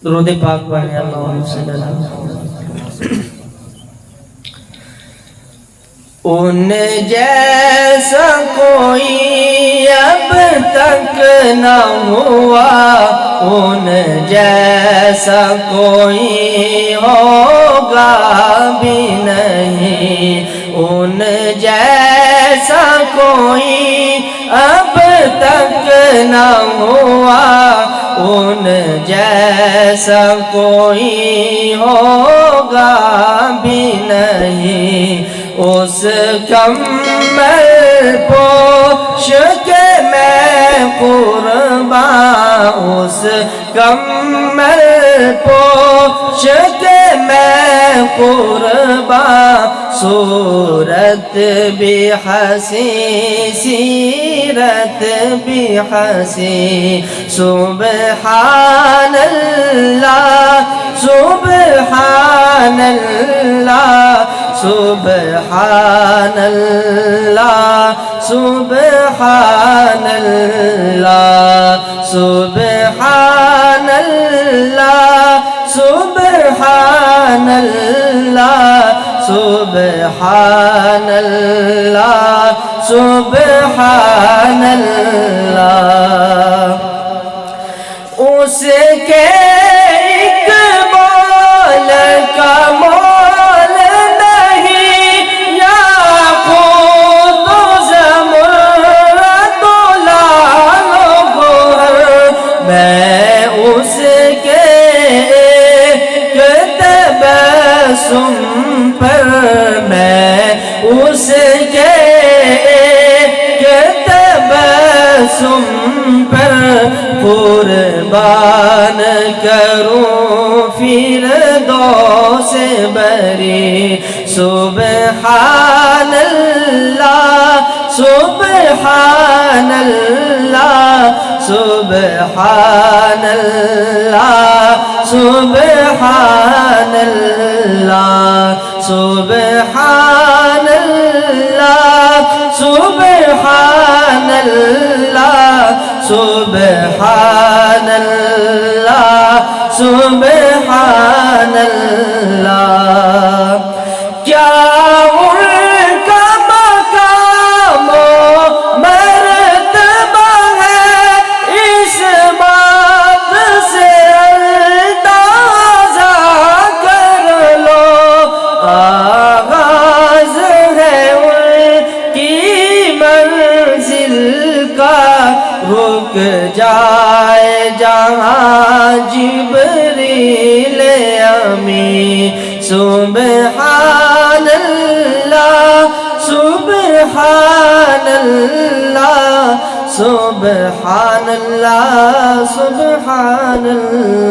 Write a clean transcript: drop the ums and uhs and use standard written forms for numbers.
درود پاک پڑھیں اللہم صلی اللہ علیہ وسلم۔ ان جیسا کوئی اب تک نہ ہوا، ان جیسا کوئی ہوگا بھی نہیں، ان جیسا کوئی اب تک نہ ہوا، ان جیسا کوئی ہوگا بھی نہیں۔ اس کمل پوش کے میں قربان، اس کمل پوش کے میں قربان، صورت بھی حسین سیرت بھی حسین، سبحان اللہ سبحان اللہ سبحان اللہ سبحان اللہ سبحان اللہ سبحان اللہ سبحان اللہ سبحان اللہ۔ اس کے اقبال کا مول نہیں، یاقوت و زمرد و لعل و گوہر، میں اس کے ایک تبسم پر، میں اس کے ایک تبسم پر قربان کروں فردوس بری۔ سبحان اللہ سبحان اللہ سبحان اللہ سبحان اللہ سبحان اللہ سبحان اللہ سبحان اللہ سبحان اللہ۔ کیا ان کا مقام و مرتبہ ہے، اس بات سے اندازہ کر لو، آغاز ہے ان کی منزل کا، رک جائے جہاں جبریل امین۔ سبحان اللہ سبحان اللہ سبحان اللہ سبحان اللہ۔